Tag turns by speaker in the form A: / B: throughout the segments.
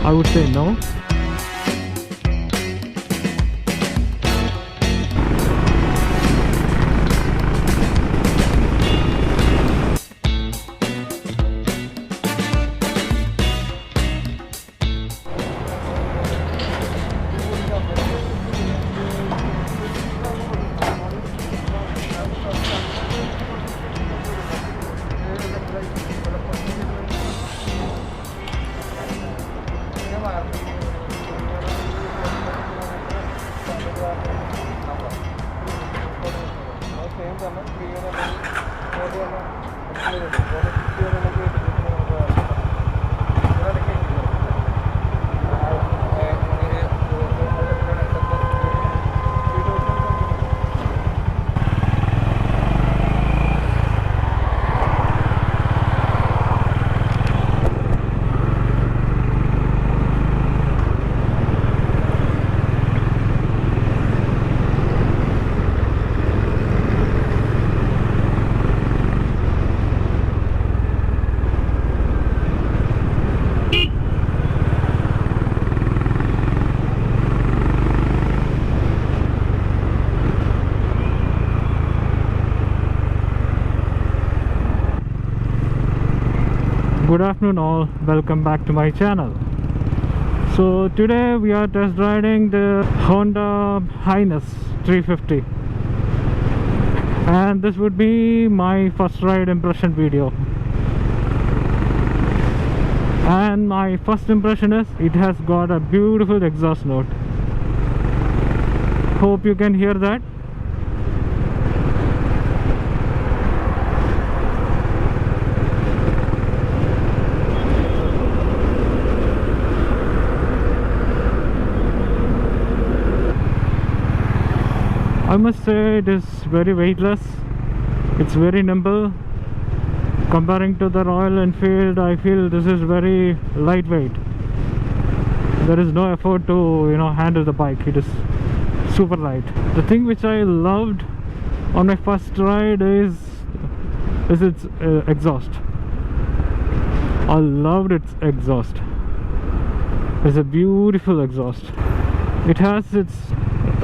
A: I would say no. Good afternoon all, welcome back to my channel. So today we are test riding the Honda NESS 350 and this would be my first ride impression video. And my first impression is it has got a beautiful exhaust note. Hope you can hear that. I must say it is very weightless, it's very nimble. Comparing to the Royal Enfield, I feel this is very lightweight. There is no effort to handle the bike, it is super light. The thing which I loved on my first ride is its exhaust. I loved its exhaust. It's a beautiful exhaust. It has its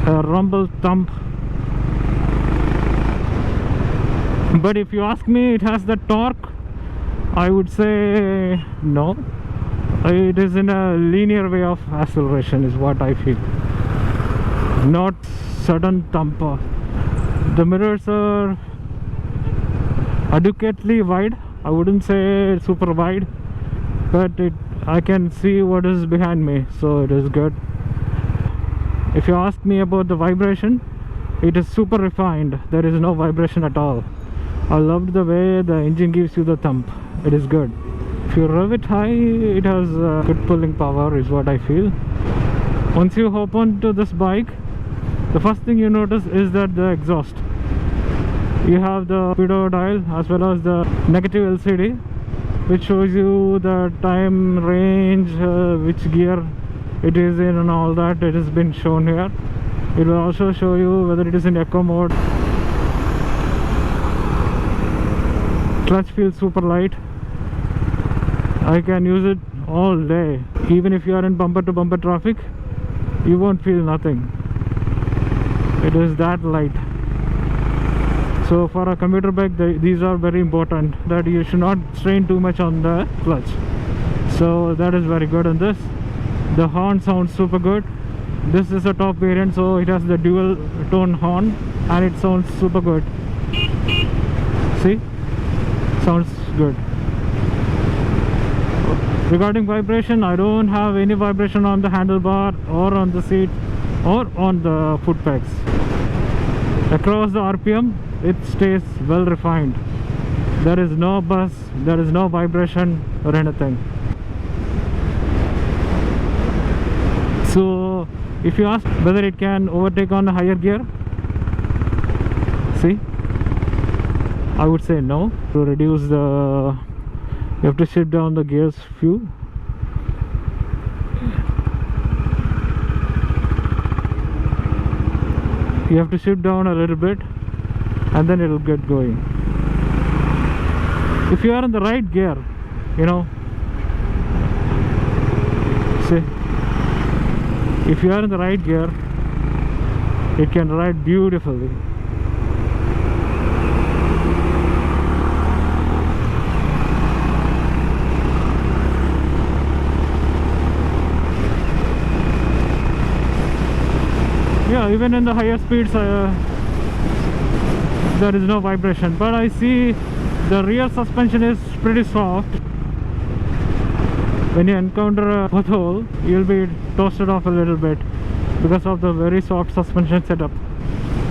A: rumble thump. But if you ask me, it has the torque, I would say no. It is in a linear way of acceleration is what I feel, not sudden thump. The mirrors are adequately wide. I wouldn't say super wide, but I can see what is behind me, so it is good. If you ask me about the vibration, it is super refined. There is no vibration at all. I loved the way the engine gives you the thump. It is good. If you rev it high, it has good pulling power is what I feel. Once you hop onto this bike, the first thing you notice is that the exhaust. You have the speedo dial as well as the negative LCD, which shows you the time, range, which gear it is in and all that. It has been shown here. It will also show you whether it is in eco mode. Clutch feels super light. I can use it all day. Even if you are in bumper to bumper traffic, you won't feel nothing. It is that light. So for a commuter bike, these are very important, that you should not strain too much on the clutch. So that is very good on this. The horn sounds super good. This is a top variant, so it has the dual tone horn and it sounds super good. See? Sounds good. Regarding vibration, I don't have any vibration on the handlebar or on the seat or on the foot pegs. Across the RPM, it stays well refined. There is no buzz, there is no vibration or anything. So if you ask whether it can overtake on a higher gear, see, I would say no. To reduce the, you have to shift down the gears few. You have to shift down a little bit and then it will get going. If you are in the right gear, See, if you are in the right gear, it can ride beautifully. Yeah, even in the higher speeds there is no vibration, but I see the rear suspension is pretty soft. When you encounter a pothole, you'll be toasted off a little bit because of the very soft suspension setup.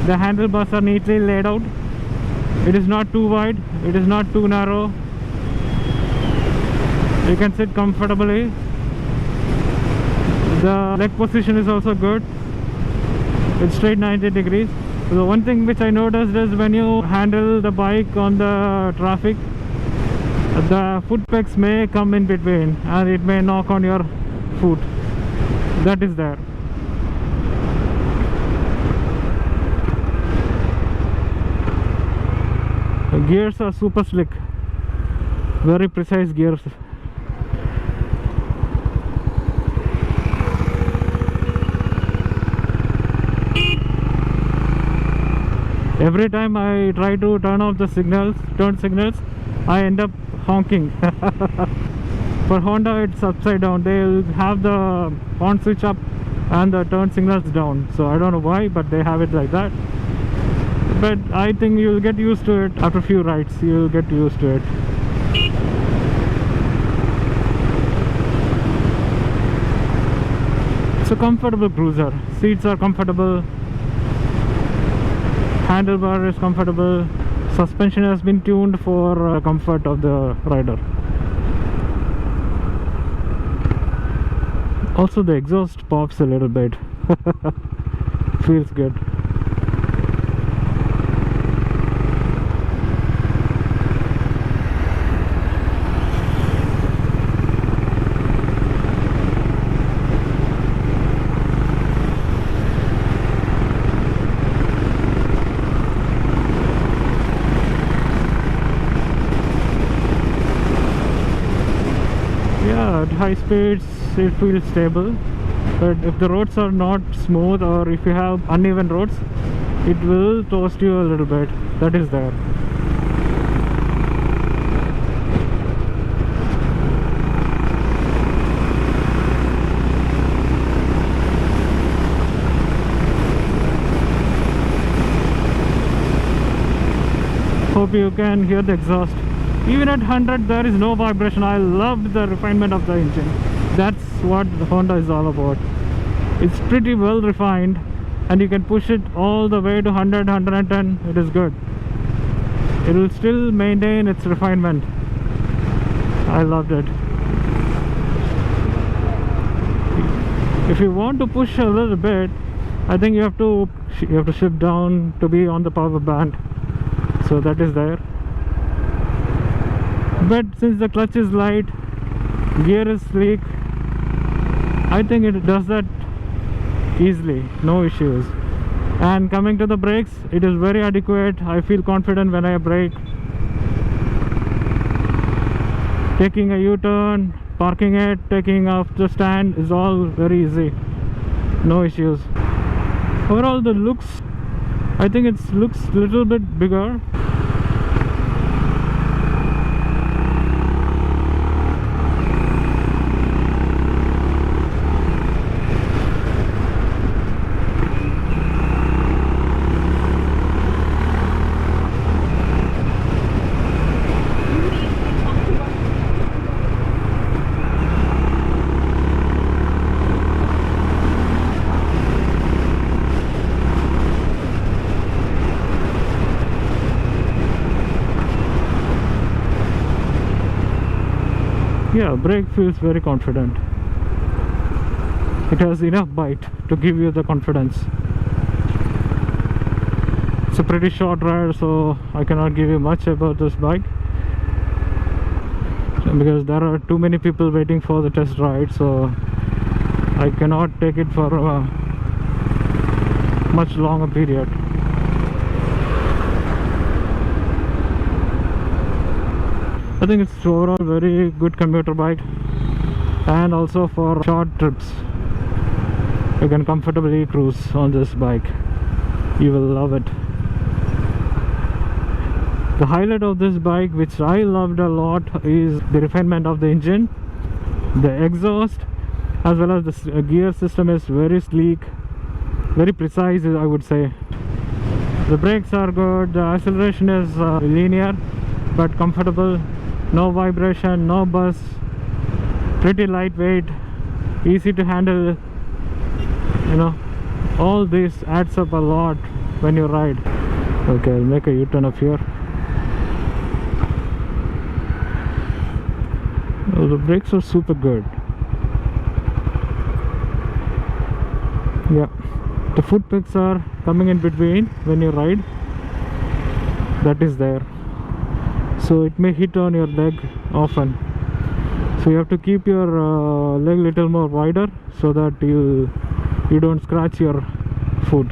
A: The handlebars are neatly laid out. It is not too wide, it is not too narrow. You can sit comfortably. The leg position is also good. It's straight 90 degrees. The one thing which I noticed is when you handle the bike on the traffic, the foot pegs may come in between and it may knock on your foot. That is there. The gears are super slick, very precise gears. Every time I try to turn off the turn signals, I end up honking. For Honda, it's upside down. They'll have the horn switch up and the turn signals down. So I don't know why, but they have it like that. But I think you'll get used to it. After a few rides, you'll get used to it. It's a comfortable cruiser. Seats are comfortable. Handlebar is comfortable. Suspension has been tuned for comfort of the rider. Also the exhaust pops a little bit. Feels good. At high speeds it feels stable, but if the roads are not smooth or if you have uneven roads, it will toast you a little bit. That is there. Hope you can hear the exhaust. Even at 100 there is no vibration. I loved the refinement of the engine. That's what the Honda is all about. It's pretty well refined and you can push it all the way to 100, 110. It is good. It will still maintain its refinement. I loved it. If you want to push a little bit, I think you have to shift down to be on the power band. So that is there. But since the clutch is light, gear is sleek, I think it does that easily, no issues. And coming to the brakes, it is very adequate. I feel confident when I brake. Taking a U-turn, parking it, taking off the stand is all very easy, no issues. Overall the looks, I think it looks a little bit bigger. Yeah, brake feels very confident. It has enough bite to give you the confidence. It's a pretty short ride, so I cannot give you much about this bike because there are too many people waiting for the test ride, so I cannot take it for a much longer period. I think it's overall very good commuter bike. and also for short trips. You can comfortably cruise on this bike. You will love it. The highlight of this bike, which I loved a lot, is the refinement of the engine, the exhaust, as well as the gear system is very sleek, very precise, I would say. The brakes are good, the acceleration is linear but comfortable, no vibration, no buzz, pretty lightweight, easy to handle. You know, all this adds up a lot when you ride. Okay, I'll make a U-turn up here. Oh, the brakes are super good. Yeah, the foot pegs are coming in between when you ride. That is there, so it may hit on your leg often. So you have to keep your leg little more wider so that you don't scratch your foot.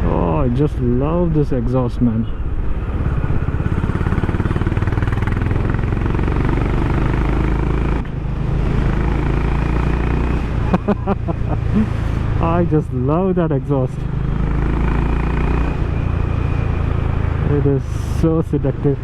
A: Oh, I just love this exhaust, man. I just love that exhaust. It is so seductive.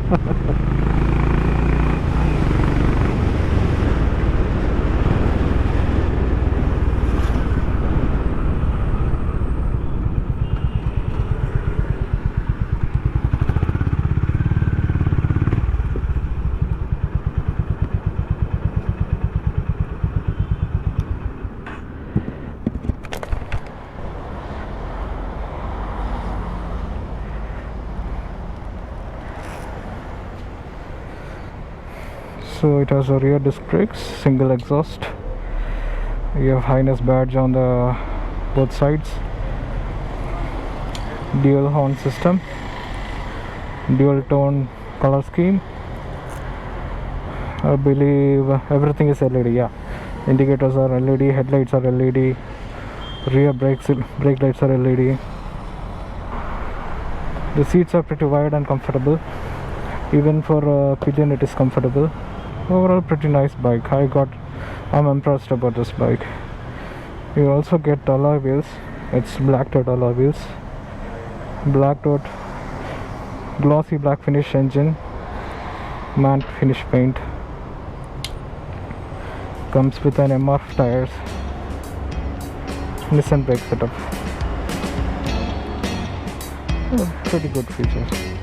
A: So it has a rear disc brakes, single exhaust. You have highness badge on the both sides. Dual horn system, dual tone color scheme. I believe everything is LED. Yeah, indicators are LED, headlights are LED, rear brake lights are LED. The seats are pretty wide and comfortable. Even for a pigeon it is comfortable. Overall pretty nice bike. I'm impressed about this bike. You also get alloy wheels. It's black toed alloy wheels, black toed glossy black finish engine, matte finish paint. Comes with an MR tires, Nissan brake setup. Pretty good features.